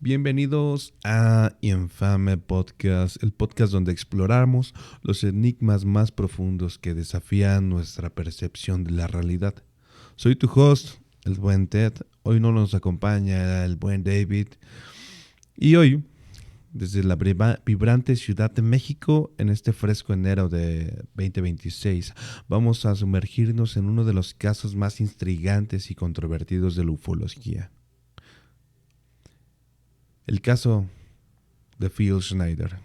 Bienvenidos a Infame Podcast, el podcast donde exploramos los enigmas más profundos que desafían nuestra percepción de la realidad. Soy tu host, el buen Ted. Hoy no nos acompaña el buen David. Y hoy, desde la vibrante Ciudad de México, en este fresco enero de 2026, vamos a sumergirnos en uno de los casos más intrigantes y controvertidos de la ufología. El caso de Phil Schneider.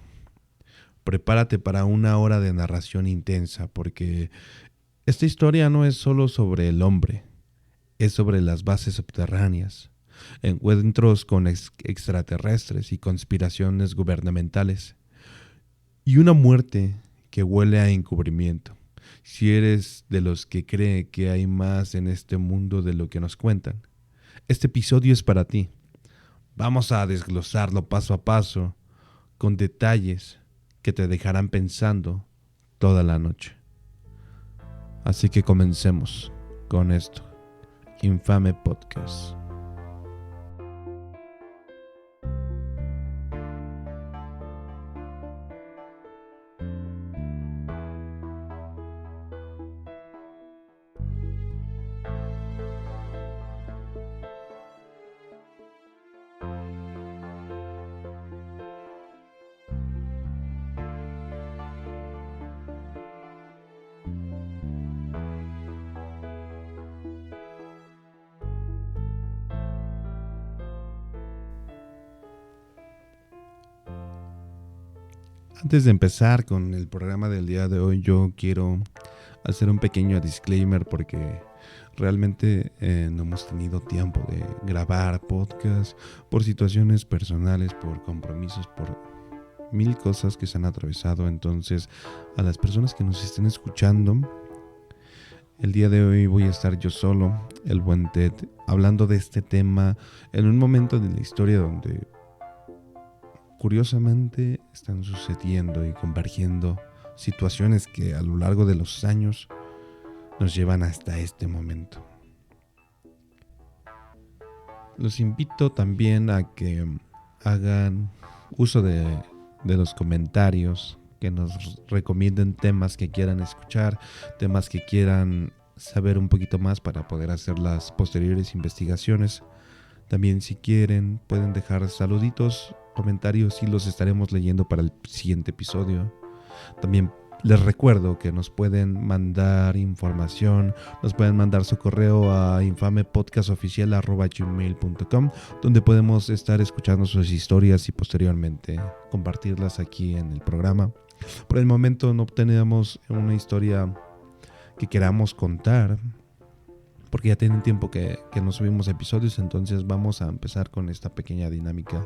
Prepárate para una hora de narración intensa, porque esta historia no es solo sobre el hombre, es sobre las bases subterráneas, encuentros con extraterrestres y conspiraciones gubernamentales, y una muerte que huele a encubrimiento. Si eres de los que cree que hay más en este mundo de lo que nos cuentan, este episodio es para ti. Vamos a desglosarlo paso a paso, con detalles que te dejarán pensando toda la noche. Así que comencemos con esto, Infame Podcast. Antes de empezar con el programa del día de hoy, yo quiero hacer un pequeño disclaimer porque realmente no hemos tenido tiempo de grabar podcast por situaciones personales, por compromisos, por mil cosas que se han atravesado. Entonces, a las personas que nos estén escuchando, el día de hoy voy a estar yo solo, el buen Ted, hablando de este tema en un momento de la historia donde curiosamente están sucediendo y convergiendo situaciones que a lo largo de los años nos llevan hasta este momento. Los invito también a que hagan uso de los comentarios, que nos recomienden temas que quieran escuchar, temas que quieran saber un poquito más para poder hacer las posteriores investigaciones. También, si quieren, pueden dejar saluditos, comentarios y los estaremos leyendo para el siguiente episodio. También les recuerdo que nos pueden mandar información, nos pueden mandar su correo a infamepodcastoficial@gmail.com, donde podemos estar escuchando sus historias y posteriormente compartirlas aquí en el programa. Por el momento no tenemos una historia que queramos contar, porque ya tienen tiempo que no subimos episodios, entonces vamos a empezar con esta pequeña dinámica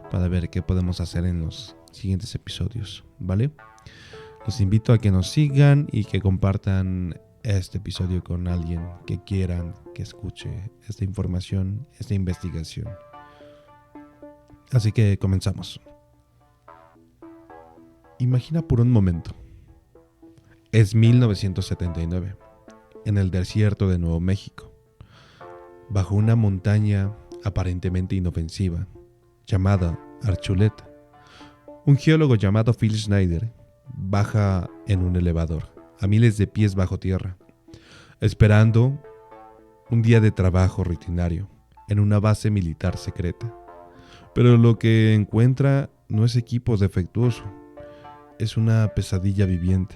para ver qué podemos hacer en los siguientes episodios, ¿vale? Los invito a que nos sigan y que compartan este episodio con alguien que quieran que escuche esta información, esta investigación. Así que comenzamos. Imagina por un momento. Es 1979. En el desierto de Nuevo México, bajo una montaña aparentemente inofensiva, llamada Archuleta, un geólogo llamado Phil Schneider baja en un elevador, a miles de pies bajo tierra, esperando un día de trabajo rutinario en una base militar secreta. Pero lo que encuentra no es equipo defectuoso, es una pesadilla viviente.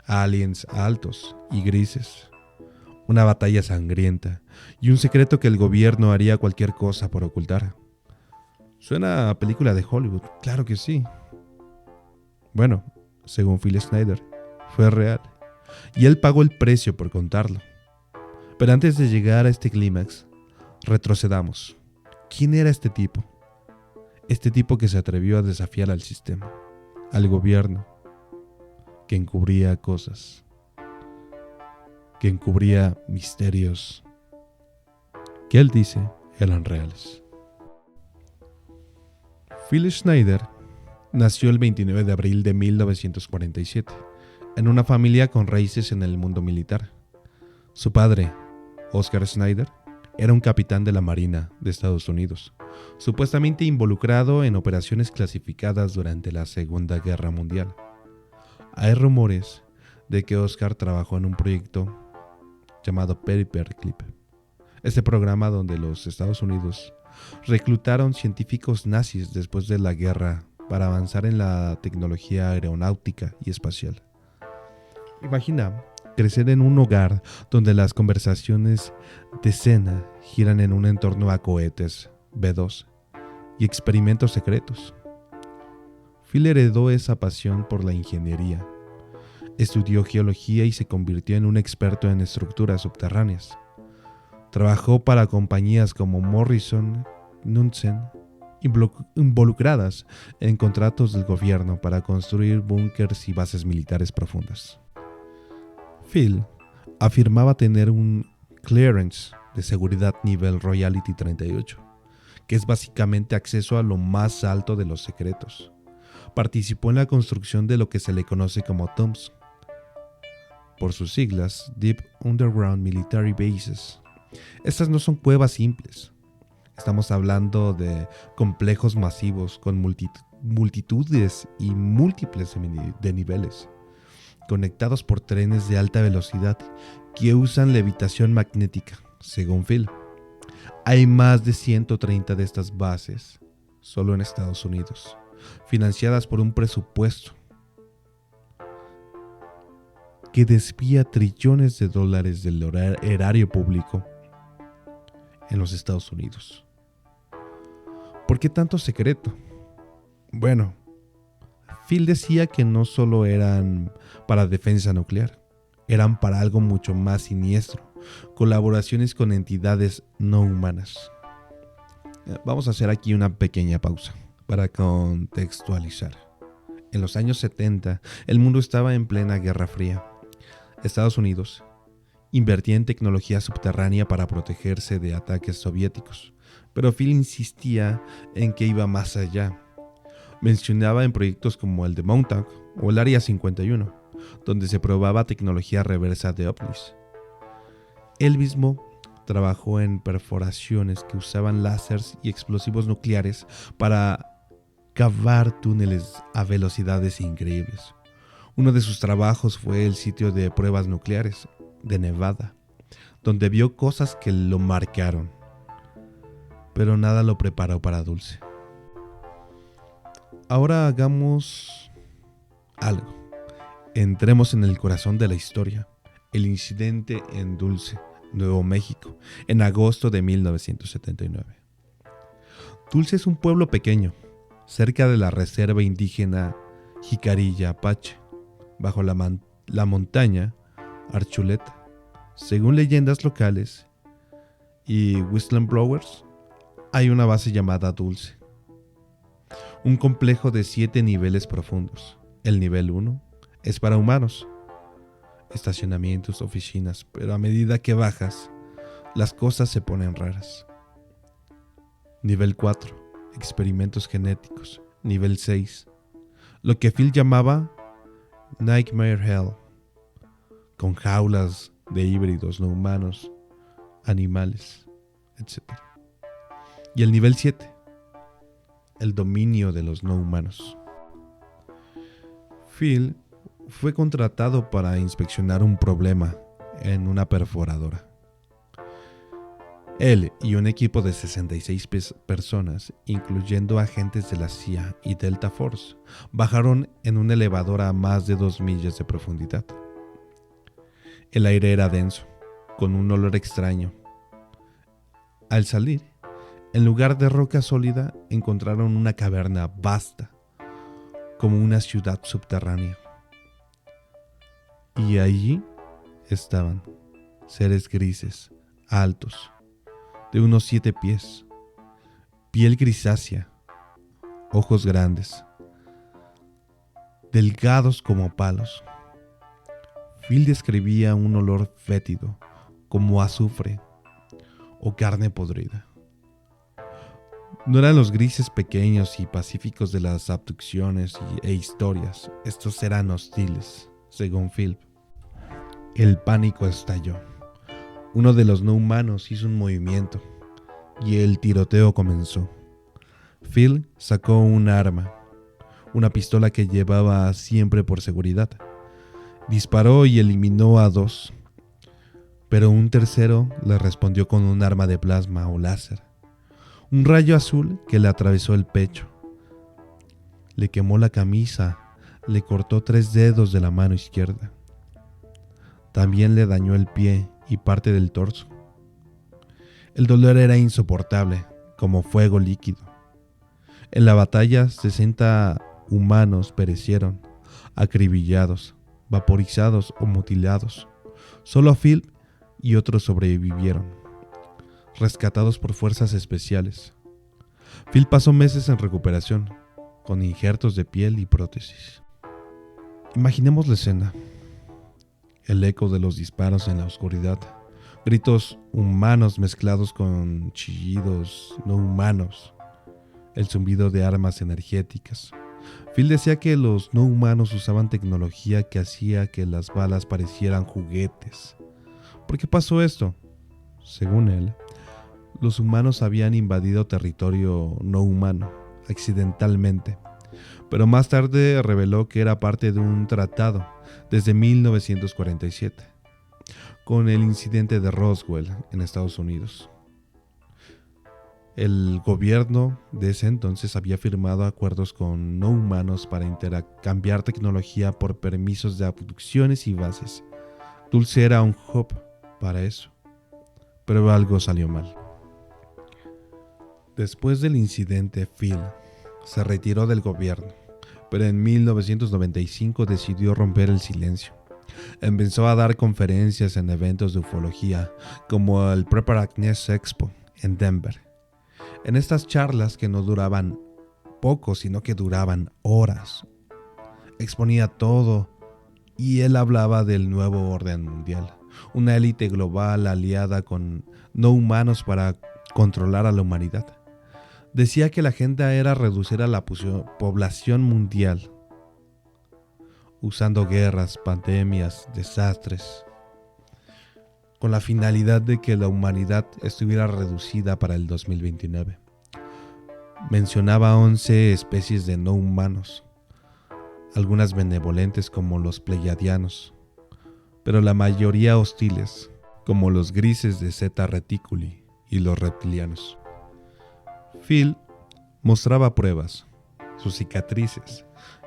Aliens altos y grises, una batalla sangrienta y un secreto que el gobierno haría cualquier cosa por ocultar. Suena a película de Hollywood, claro que sí. Bueno, según Phil Schneider, fue real y él pagó el precio por contarlo. Pero antes de llegar a este clímax, retrocedamos. ¿Quién era este tipo? Este tipo que se atrevió a desafiar al sistema, al gobierno, que encubría cosas, que encubría misterios que él dice eran reales. Phil Schneider nació el 29 de abril de 1947 en una familia con raíces en el mundo militar. Su padre, Oscar Schneider, era un capitán de la Marina de Estados Unidos, supuestamente involucrado en operaciones clasificadas durante la Segunda Guerra Mundial. Hay rumores de que Oscar trabajó en un proyecto llamado Paperclip. Este programa donde los Estados Unidos reclutaron científicos nazis después de la guerra para avanzar en la tecnología aeronáutica y espacial. Imagina crecer en un hogar donde las conversaciones de cena giran en un entorno a cohetes B-2 y experimentos secretos. Phil heredó esa pasión por la ingeniería. Estudió geología y se convirtió en un experto en estructuras subterráneas. Trabajó para compañías como Morrison, Knudsen, involucradas en contratos del gobierno para construir búnkers y bases militares profundas. Phil afirmaba tener un clearance de seguridad nivel Royalty 38, que es básicamente acceso a lo más alto de los secretos. Participó en la construcción de lo que se le conoce como TUMBs, por sus siglas Deep Underground Military Bases. Estas no son cuevas simples. Estamos hablando de complejos masivos con multitudes y múltiples de niveles, conectados por trenes de alta velocidad que usan levitación magnética, según Phil. Hay más de 130 de estas bases solo en Estados Unidos, financiadas por un presupuesto que desvía trillones de dólares del erario público en los Estados Unidos. ¿Por qué tanto secreto? Bueno, Phil decía que no solo eran para defensa nuclear, eran para algo mucho más siniestro, colaboraciones con entidades no humanas. Vamos a hacer aquí una pequeña pausa para contextualizar. En los años 70, el mundo estaba en plena Guerra Fría. Estados Unidos invertía en tecnología subterránea para protegerse de ataques soviéticos, pero Phil insistía en que iba más allá. Mencionaba en proyectos como el de Montauk o el Área 51, donde se probaba tecnología reversa de ovnis. Él mismo trabajó en perforaciones que usaban láseres y explosivos nucleares para cavar túneles a velocidades increíbles. Uno de sus trabajos fue el sitio de pruebas nucleares de Nevada, donde vio cosas que lo marcaron, pero nada lo preparó para Dulce. Ahora hagamos algo. Entremos en el corazón de la historia, el incidente en Dulce, Nuevo México, en agosto de 1979. Dulce es un pueblo pequeño, cerca de la reserva indígena Jicarilla Apache, bajo la montaña Archuleta. Según leyendas locales y whistleblowers, hay una base llamada Dulce, un complejo de 7 niveles profundos. El nivel 1 es para humanos, estacionamientos, oficinas, pero a medida que bajas, las cosas se ponen raras. Nivel 4, experimentos genéticos. Nivel 6, lo que Phil llamaba Nightmare Hell, con jaulas de híbridos no humanos, animales, etc. Y el nivel 7, el dominio de los no humanos. Phil fue contratado para inspeccionar un problema en una perforadora. Él y un equipo de 66 personas, incluyendo agentes de la CIA y Delta Force, bajaron en un elevador a más de 2 millas de profundidad. El aire era denso, con un olor extraño. Al salir, en lugar de roca sólida, encontraron una caverna vasta, como una ciudad subterránea. Y allí estaban seres grises, altos, de unos 7 pies, piel grisácea, ojos grandes, delgados como palos. Phil describía un olor fétido, como azufre o carne podrida. No eran los grises pequeños y pacíficos de las abducciones e historias. Estos eran hostiles, según Phil. El pánico estalló. uno de los no humanos hizo un movimiento y el tiroteo comenzó. Phil sacó un arma, una pistola que llevaba siempre por seguridad. Disparó y eliminó a 2, pero un tercero le respondió con un arma de plasma o láser. Un rayo azul que le atravesó el pecho. Le quemó la camisa, le cortó 3 dedos de la mano izquierda. También le dañó el pie y parte del torso. El dolor era insoportable, como fuego líquido. En la batalla, 60 humanos perecieron, acribillados, vaporizados o mutilados. Solo Phil y otros sobrevivieron, rescatados por fuerzas especiales. Phil pasó meses en recuperación, con injertos de piel y prótesis. Imaginemos la escena. El eco de los disparos en la oscuridad, gritos humanos mezclados con chillidos no humanos, el zumbido de armas energéticas. Phil decía que los no humanos usaban tecnología que hacía que las balas parecieran juguetes. ¿Por qué pasó esto? Según él, los humanos habían invadido territorio no humano, accidentalmente, pero más tarde reveló que era parte de un tratado desde 1947, con el incidente de Roswell en Estados Unidos. El gobierno de ese entonces había firmado acuerdos con no humanos para intercambiar tecnología por permisos de abducciones y bases. Dulce era un hub para eso, pero algo salió mal. Después del incidente, Phil se retiró del gobierno, pero en 1995 decidió romper el silencio. Empezó a dar conferencias en eventos de ufología, como el Preparacness Expo en Denver. En estas charlas, que no duraban poco, sino que duraban horas, exponía todo y él hablaba del nuevo orden mundial, una élite global aliada con no humanos para controlar a la humanidad. Decía que la agenda era reducir a la población mundial, usando guerras, pandemias, desastres, con la finalidad de que la humanidad estuviera reducida para el 2029. Mencionaba 11 especies de no humanos, algunas benevolentes como los pleiadianos, pero la mayoría hostiles, como los grises de Zeta Reticuli y los reptilianos. Phil mostraba pruebas, sus cicatrices,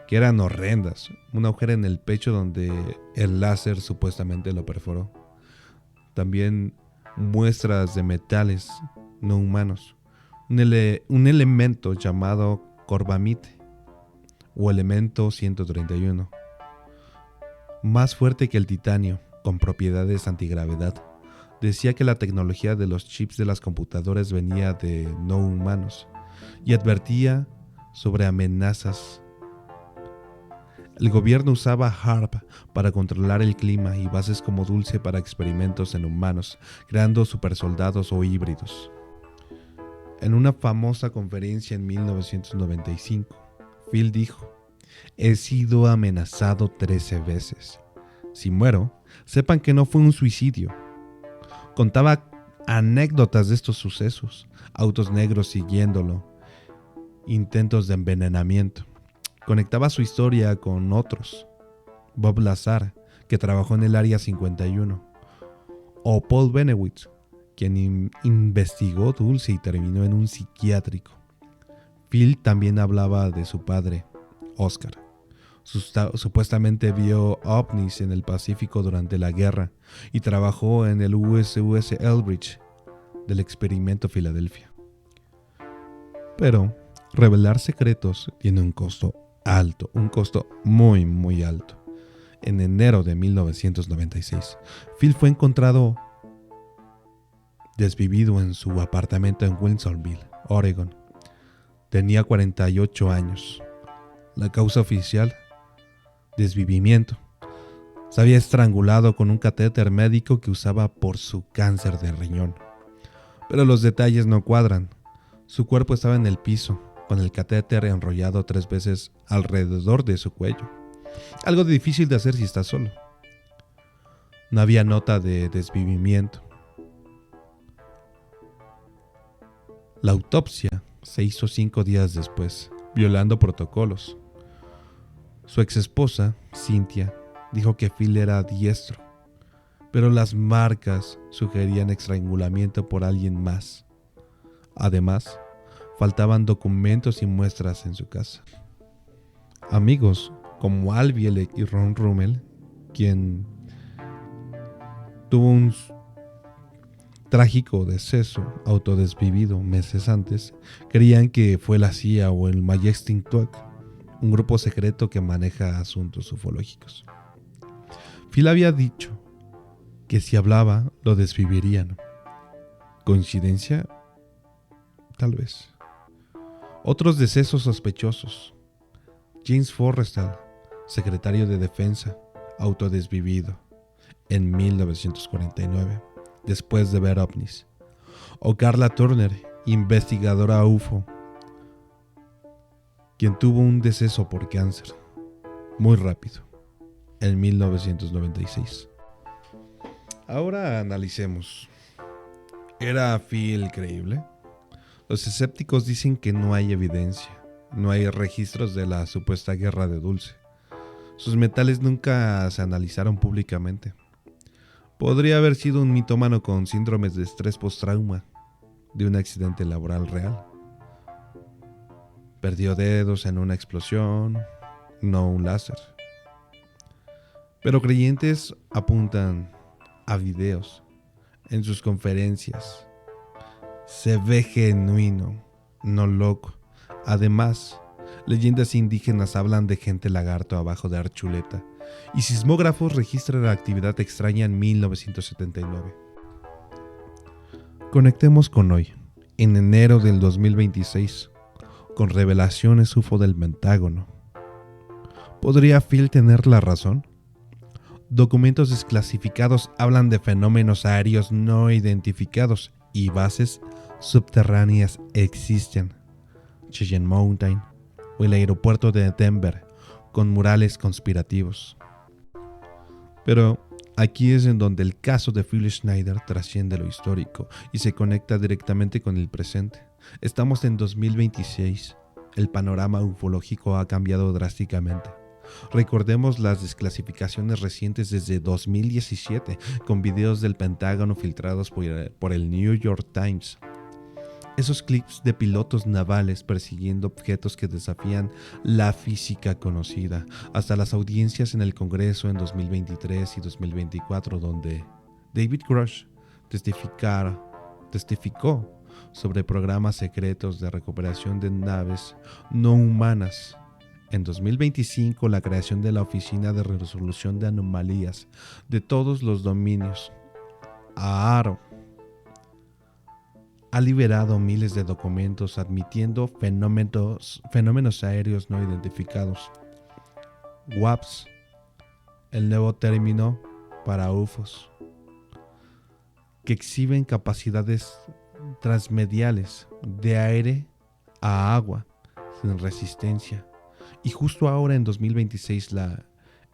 que eran horrendas, un agujero en el pecho donde el láser supuestamente lo perforó. También muestras de metales no humanos, un elemento llamado corbamite o elemento 131, más fuerte que el titanio, con propiedades antigravedad. Decía que la tecnología de los chips de las computadoras venía de no humanos y advertía sobre amenazas. El gobierno usaba HARP para controlar el clima y bases como Dulce para experimentos en humanos, creando supersoldados o híbridos. En una famosa conferencia en 1995, Phil dijo: "He sido amenazado 13 veces. Si muero, sepan que no fue un suicidio". Contaba anécdotas de estos sucesos, autos negros siguiéndolo, intentos de envenenamiento. Conectaba su historia con otros, Bob Lazar, que trabajó en el Área 51, o Paul Bennewitz, quien investigó Dulce y terminó en un psiquiátrico. Phil también hablaba de su padre, Oscar. Supuestamente vio ovnis en el Pacífico durante la guerra y trabajó en el USS Elbridge del experimento Filadelfia. Pero revelar secretos tiene un costo alto, un costo muy, muy alto. En enero de 1996, Phil fue encontrado desvivido en su apartamento en Wilsonville, Oregon. Tenía 48 años. La causa oficial: desvivimiento. Se había estrangulado con un catéter médico que usaba por su cáncer de riñón. Pero los detalles no cuadran. Su cuerpo estaba en el piso, con el catéter enrollado 3 veces alrededor de su cuello. Algo difícil de hacer si está solo. No había nota de desvivimiento. La autopsia se hizo 5 días después, violando protocolos. Su exesposa, Cynthia, dijo que Phil era diestro, pero las marcas sugerían estrangulamiento por alguien más. Además, faltaban documentos y muestras en su casa. Amigos como Al Bielek y Ron Rummel, quien tuvo un trágico deceso autodesvivido meses antes, creían que fue la CIA o el Majestic 12, un grupo secreto que maneja asuntos ufológicos. Phil había dicho que si hablaba lo desvivirían. ¿Coincidencia? Tal vez. Otros decesos sospechosos. James Forrestal, secretario de Defensa, autodesvivido en 1949, después de ver ovnis. O Carla Turner, investigadora UFO, quien tuvo un deceso por cáncer, muy rápido, en 1996. Ahora analicemos. ¿Era Phil creíble? Los escépticos dicen que no hay evidencia. No hay registros de la supuesta guerra de Dulce. Sus metales nunca se analizaron públicamente. Podría haber sido un mitómano con síndromes de estrés postrauma de un accidente laboral real. Perdió dedos en una explosión, no un láser. Pero creyentes apuntan a videos en sus conferencias. Se ve genuino, no loco. Además, leyendas indígenas hablan de gente lagarto abajo de Archuleta y sismógrafos registran la actividad extraña en 1979. Conectemos con hoy, en enero del 2026, con revelaciones UFO del Pentágono. ¿Podría Phil tener la razón? Documentos desclasificados hablan de fenómenos aéreos no identificados y bases subterráneas existen. Cheyenne Mountain o el aeropuerto de Denver con murales conspirativos. Pero aquí es en donde el caso de Phil Schneider trasciende lo histórico y se conecta directamente con el presente. Estamos en 2026. El panorama ufológico ha cambiado drásticamente. Recordemos las desclasificaciones recientes desde 2017 con videos del Pentágono filtrados por el New York Times. Esos clips de pilotos navales persiguiendo objetos que desafían la física conocida, hasta las audiencias en el Congreso en 2023 y 2024, donde David Grush testificó sobre programas secretos de recuperación de naves no humanas. En 2025, la creación de la Oficina de Resolución de Anomalías de todos los dominios, AARO, ha liberado miles de documentos admitiendo fenómenos aéreos no identificados. WAPS, el nuevo término para UFOs, que exhiben capacidades transmediales de aire a agua sin resistencia. Y justo ahora en 2026 la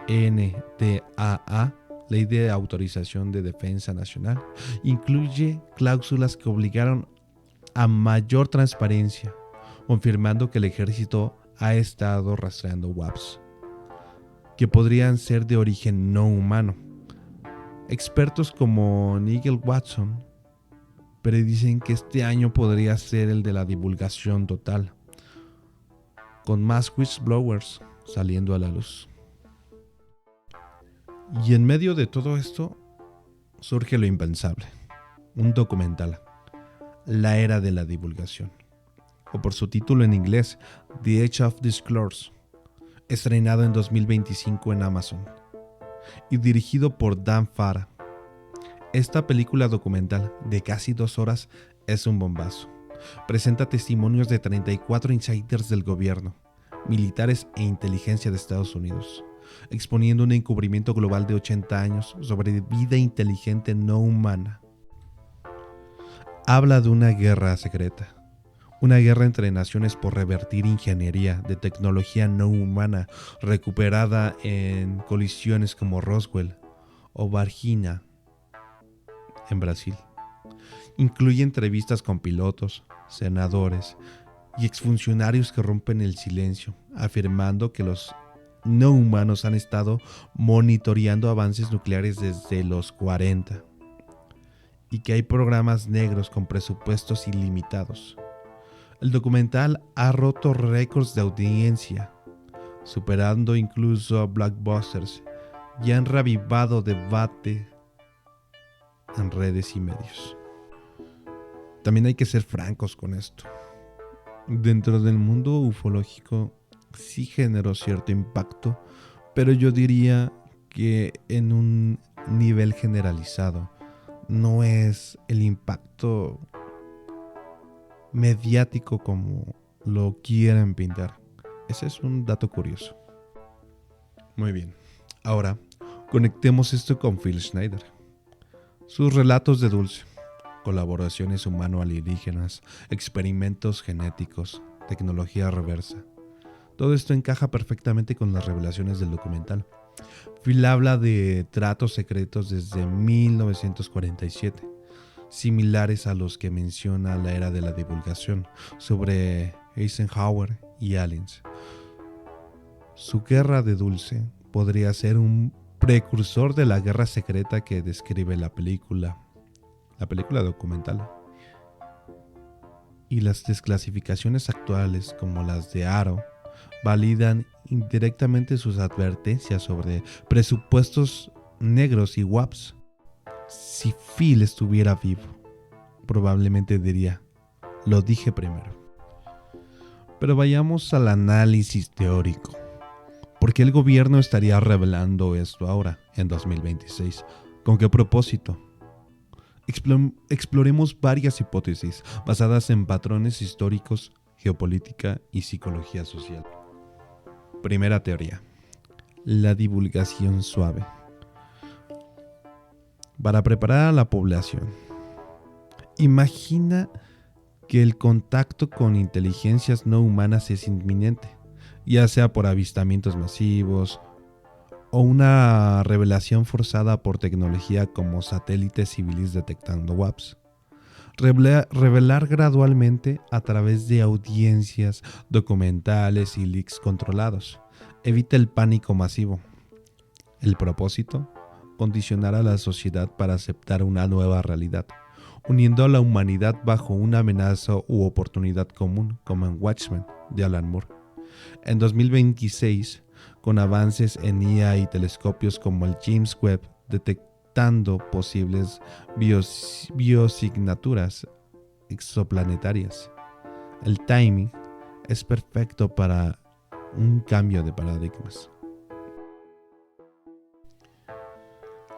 NDAA, Ley de Autorización de Defensa Nacional, incluye cláusulas que obligaron a mayor transparencia, confirmando que el ejército ha estado rastreando WAPs, que podrían ser de origen no humano. Expertos como Nigel Watson predicen que este año podría ser el de la divulgación total, con más whistleblowers saliendo a la luz. Y en medio de todo esto surge lo impensable, un documental, La Era de la Divulgación, o por su título en inglés, The Age of Disclosure, estrenado en 2025 en Amazon, y dirigido por Dan Farah. Esta película documental de casi 2 horas es un bombazo. Presenta testimonios de 34 insiders del gobierno, militares e inteligencia de Estados Unidos, exponiendo un encubrimiento global de 80 años sobre vida inteligente no humana. Habla de una guerra secreta, una guerra entre naciones por revertir ingeniería de tecnología no humana recuperada en colisiones como Roswell o Varginha en Brasil. Incluye entrevistas con pilotos, senadores y exfuncionarios que rompen el silencio, afirmando que los no humanos han estado monitoreando avances nucleares desde los 40 y que hay programas negros con presupuestos ilimitados. El documental ha roto récords de audiencia, superando incluso a blockbusters, y han revivado debate en redes y medios. También hay que ser francos con esto. Dentro del mundo ufológico sí generó cierto impacto, pero yo diría que en un nivel generalizado. No es el impacto mediático como lo quieren pintar. Ese es un dato curioso. Muy bien. Ahora, conectemos esto con Phil Schneider. Sus relatos de Dulce, colaboraciones humano-alienígenas, experimentos genéticos, tecnología reversa. Todo esto encaja perfectamente con las revelaciones del documental. Phil habla de tratos secretos desde 1947, similares a los que menciona la era de la divulgación, sobre Eisenhower y aliens. Su guerra de Dulce podría ser un precursor de la guerra secreta que describe la película documental. Y las desclasificaciones actuales, como las de Aro, validan indirectamente sus advertencias sobre presupuestos negros y WAPs. Si Phil estuviera vivo, probablemente diría, lo dije primero. Pero vayamos al análisis teórico. ¿Por qué el gobierno estaría revelando esto ahora, en 2026? ¿Con qué propósito? Exploremos varias hipótesis basadas en patrones históricos, geopolítica y psicología social. Primera teoría: la divulgación suave. Para preparar a la población. Imagina que el contacto con inteligencias no humanas es inminente, ya sea por avistamientos masivos o una revelación forzada por tecnología como satélites civiles detectando WAPs. Revelar gradualmente a través de audiencias, documentales y leaks controlados. Evita el pánico masivo. El propósito: condicionar a la sociedad para aceptar una nueva realidad, uniendo a la humanidad bajo una amenaza u oportunidad común, como en Watchmen de Alan Moore. En 2026, con avances en IA y telescopios como el James Webb detectando posibles biosignaturas exoplanetarias, el timing es perfecto para un cambio de paradigmas.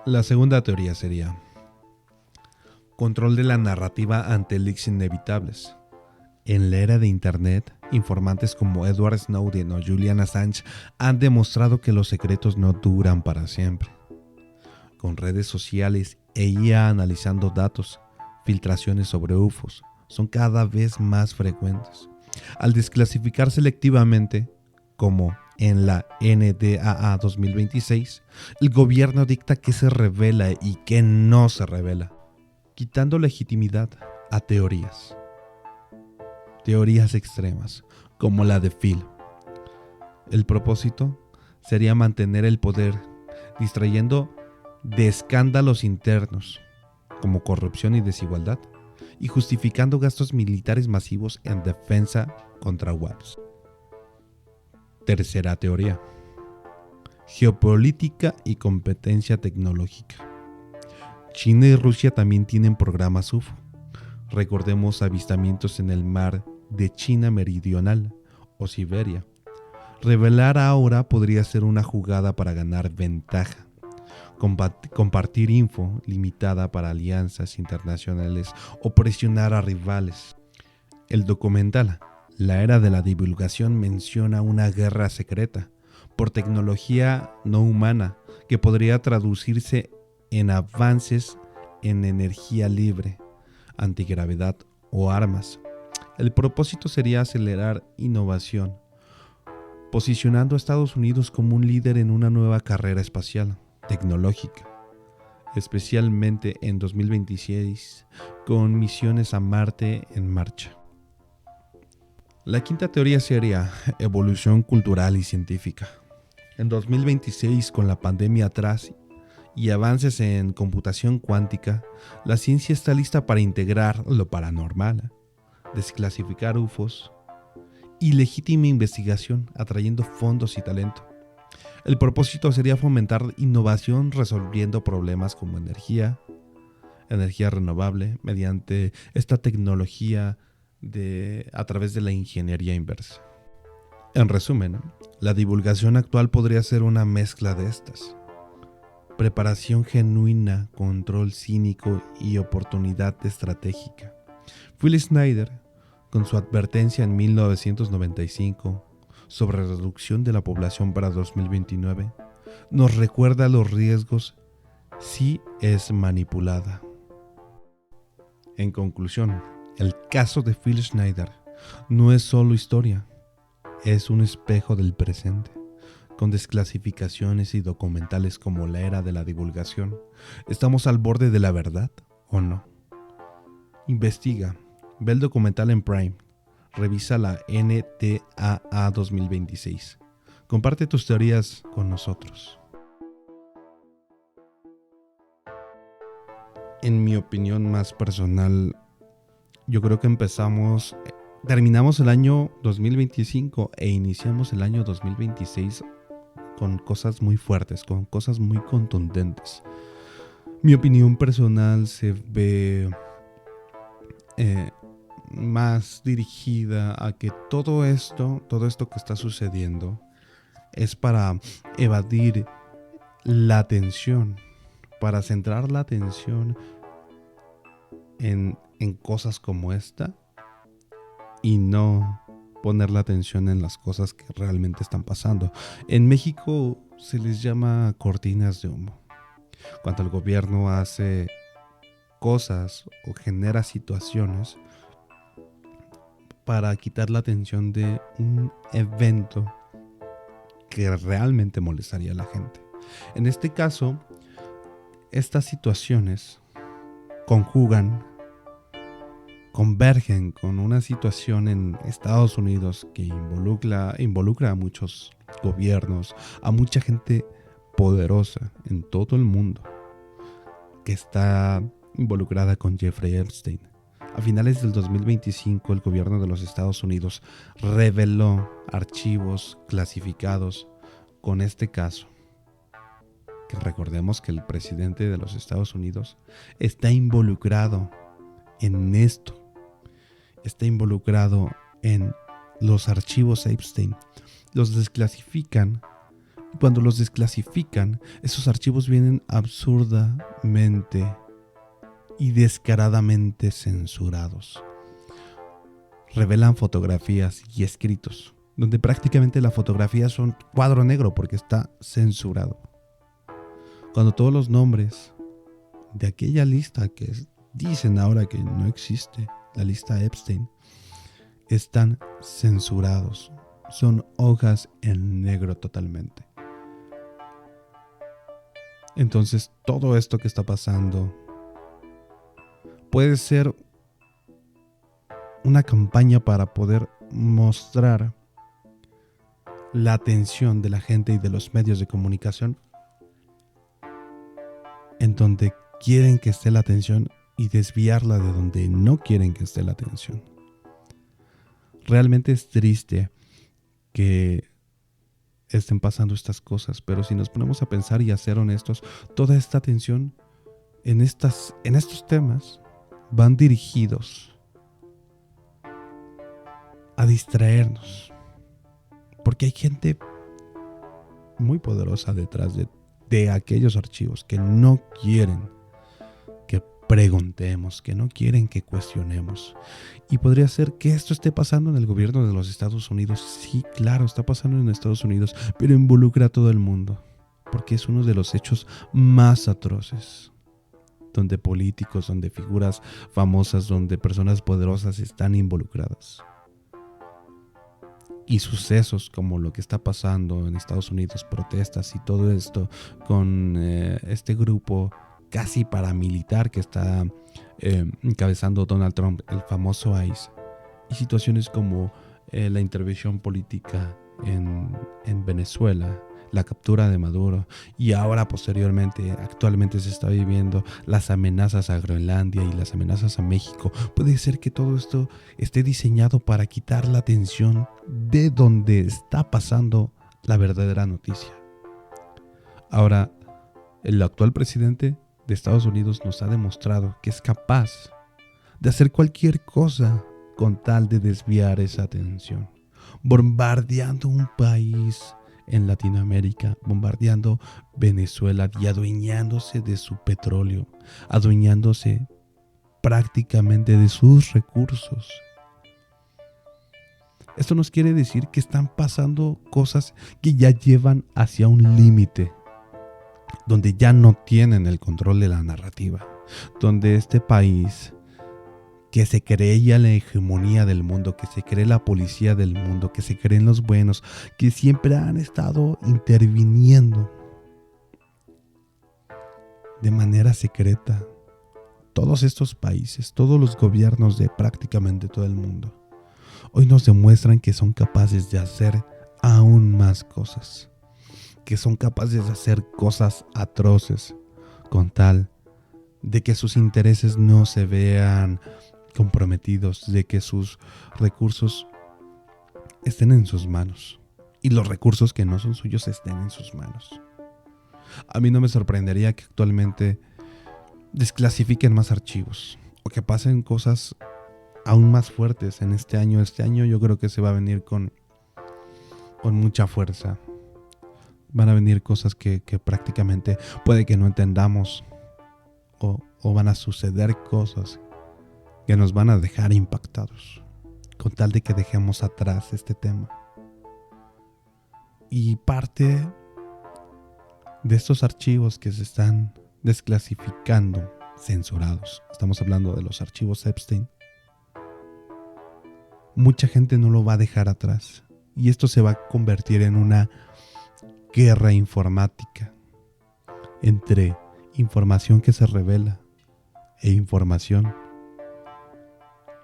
La segunda teoría sería control de la narrativa ante leaks inevitables. En la era de Internet, informantes como Edward Snowden o Julian Assange han demostrado que los secretos no duran para siempre. Con redes sociales e IA analizando datos, filtraciones sobre UFOs son cada vez más frecuentes. Al desclasificar selectivamente, como en la NDAA 2026, el gobierno dicta qué se revela y qué no se revela, quitando legitimidad a teorías extremas, como la de Phil. El propósito sería mantener el poder, distrayendo de escándalos internos, como corrupción y desigualdad, y justificando gastos militares masivos en defensa contra WAPs. Tercera teoría: geopolítica y competencia tecnológica. China y Rusia también tienen programas UFO. Recordemos avistamientos en el mar de China Meridional o Siberia. Revelar ahora podría ser una jugada para ganar ventaja. Compartir info limitada para alianzas internacionales o presionar a rivales. El documental La Era de la Divulgación menciona una guerra secreta por tecnología no humana que podría traducirse en avances en energía libre, antigravedad o armas. El propósito sería acelerar innovación, posicionando a Estados Unidos como un líder en una nueva carrera espacial, tecnológica, especialmente en 2026, con misiones a Marte en marcha. La quinta teoría sería evolución cultural y científica. En 2026, con la pandemia atrás y avances en computación cuántica, la ciencia está lista para integrar lo paranormal, desclasificar UFOs y legítima investigación, atrayendo fondos y talento. El propósito sería fomentar innovación resolviendo problemas como energía renovable, mediante esta tecnología a través de la ingeniería inversa. En resumen, la divulgación actual podría ser una mezcla de estas: preparación genuina, control cínico y oportunidad estratégica. Phil Schneider, con su advertencia en 1995 sobre reducción de la población para 2029, nos recuerda los riesgos si es manipulada. En conclusión, el caso de Phil Schneider no es solo historia, es un espejo del presente, con desclasificaciones y documentales como la era de la divulgación. ¿Estamos al borde de la verdad o no? Investiga, ve el documental en Prime, revisa la NDAA 2026. Comparte tus teorías con nosotros. En mi opinión más personal, yo creo que terminamos el año 2025 e iniciamos el año 2026 con cosas muy fuertes, con cosas muy contundentes. Mi opinión personal se ve más dirigida a que todo esto que está sucediendo es para evadir la atención, para centrar la atención en cosas como esta y no poner la atención en las cosas que realmente están pasando. En México se les llama cortinas de humo. Cuando el gobierno hace cosas o genera situaciones para quitar la atención de un evento que realmente molestaría a la gente. En este caso, estas situaciones convergen con una situación en Estados Unidos que involucra a muchos gobiernos, a mucha gente poderosa en todo el mundo que está involucrada con Jeffrey Epstein. A finales del 2025, el gobierno de los Estados Unidos reveló archivos clasificados con este caso. Que recordemos que el presidente de los Estados Unidos está involucrado en esto. Está involucrado en los archivos Epstein. Los desclasifican. Y cuando los desclasifican, esos archivos vienen absurdamente y descaradamente censurados. Revelan fotografías y escritos, donde prácticamente la fotografía son cuadro negro porque está censurado. Cuando todos los nombres de aquella lista que dicen ahora que no existe, la lista Epstein, están censurados. Son hojas en negro totalmente. Entonces, todo esto que está pasando puede ser una campaña para poder mostrar la atención de la gente y de los medios de comunicación en donde quieren que esté la atención y desviarla de donde no quieren que esté la atención. Realmente es triste que estén pasando estas cosas, pero si nos ponemos a pensar y a ser honestos, toda esta atención en estos temas van dirigidos a distraernos, porque hay gente muy poderosa detrás de aquellos archivos que no quieren que preguntemos, que no quieren que cuestionemos. Y podría ser que esto esté pasando en el gobierno de los Estados Unidos. Sí, claro, está pasando en Estados Unidos, pero involucra a todo el mundo, porque es uno de los hechos más atroces, donde políticos, donde figuras famosas, donde personas poderosas están involucradas. Y sucesos como lo que está pasando en Estados Unidos, protestas y todo esto con este grupo casi paramilitar que está encabezando Donald Trump, el famoso ICE. Y situaciones como la intervención política en Venezuela, la captura de Maduro, y ahora posteriormente, actualmente se está viviendo las amenazas a Groenlandia y las amenazas a México. Puede ser que todo esto esté diseñado para quitar la atención de donde está pasando la verdadera noticia. Ahora, el actual presidente de Estados Unidos nos ha demostrado que es capaz de hacer cualquier cosa con tal de desviar esa atención, bombardeando un país en Latinoamérica, bombardeando Venezuela y adueñándose de su petróleo, adueñándose prácticamente de sus recursos. Esto nos quiere decir que están pasando cosas que ya llevan hacia un límite, donde ya no tienen el control de la narrativa, donde este país que se creía la hegemonía del mundo, que se cree la policía del mundo, que se creen los buenos, que siempre han estado interviniendo de manera secreta. Todos estos países, todos los gobiernos de prácticamente todo el mundo, hoy nos demuestran que son capaces de hacer aún más cosas, que son capaces de hacer cosas atroces con tal de que sus intereses no se vean comprometidos, de que sus recursos estén en sus manos y los recursos que no son suyos estén en sus manos. A mí no me sorprendería que actualmente desclasifiquen más archivos o que pasen cosas aún más fuertes en este año. Este año yo creo que se va a venir con mucha fuerza. Van a venir cosas que prácticamente puede que no entendamos o van a suceder cosas que nos van a dejar impactados, con tal de que dejemos atrás este tema. Y parte de estos archivos que se están desclasificando, censurados, estamos hablando de los archivos Epstein, mucha gente no lo va a dejar atrás. Y esto se va a convertir en una guerra informática entre información que se revela e información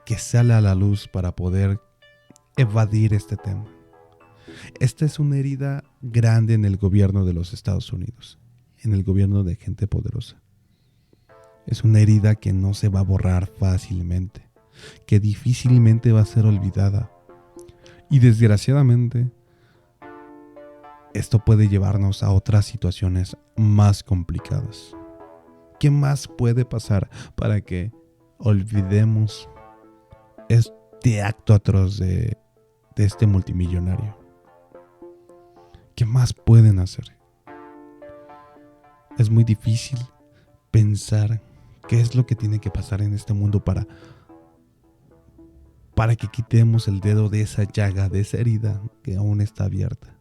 que sale a la luz para poder evadir este tema. Esta es una herida grande en el gobierno de los Estados Unidos, en el gobierno de gente poderosa. Es una herida que no se va a borrar fácilmente, que difícilmente va a ser olvidada. Y desgraciadamente, esto puede llevarnos a otras situaciones más complicadas. ¿Qué más puede pasar para que olvidemos este acto atroz de este multimillonario? ¿Qué más pueden hacer? Es muy difícil pensar qué es lo que tiene que pasar en este mundo para que quitemos el dedo de esa llaga, de esa herida que aún está abierta.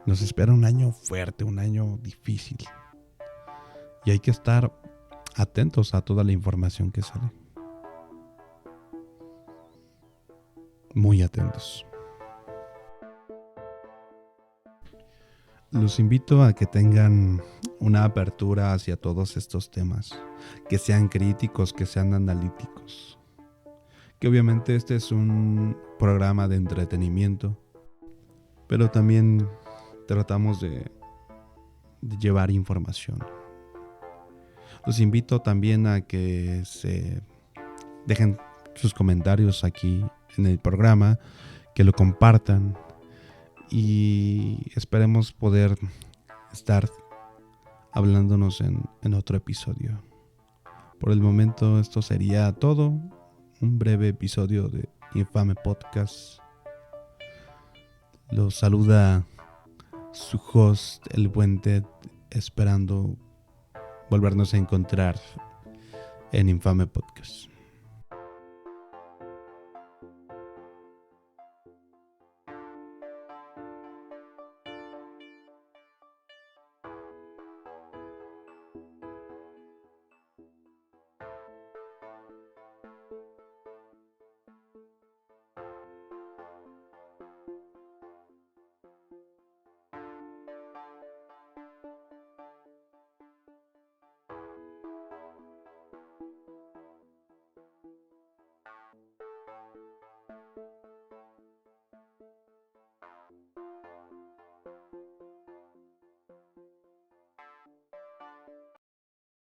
Nos espera un año fuerte, un año difícil. Y hay que estar atentos a toda la información que sale. Muy atentos. Los invito a que tengan una apertura hacia todos estos temas, que sean críticos, que sean analíticos. Que obviamente este es un programa de entretenimiento, pero también tratamos de llevar información. Los invito también a que se dejen sus comentarios aquí en el programa, que lo compartan y esperemos poder estar hablándonos en otro episodio. Por el momento esto sería todo, un breve episodio de Infame Podcast. Los saluda su host, el buen Ted, esperando volvernos a encontrar en Infame Podcast.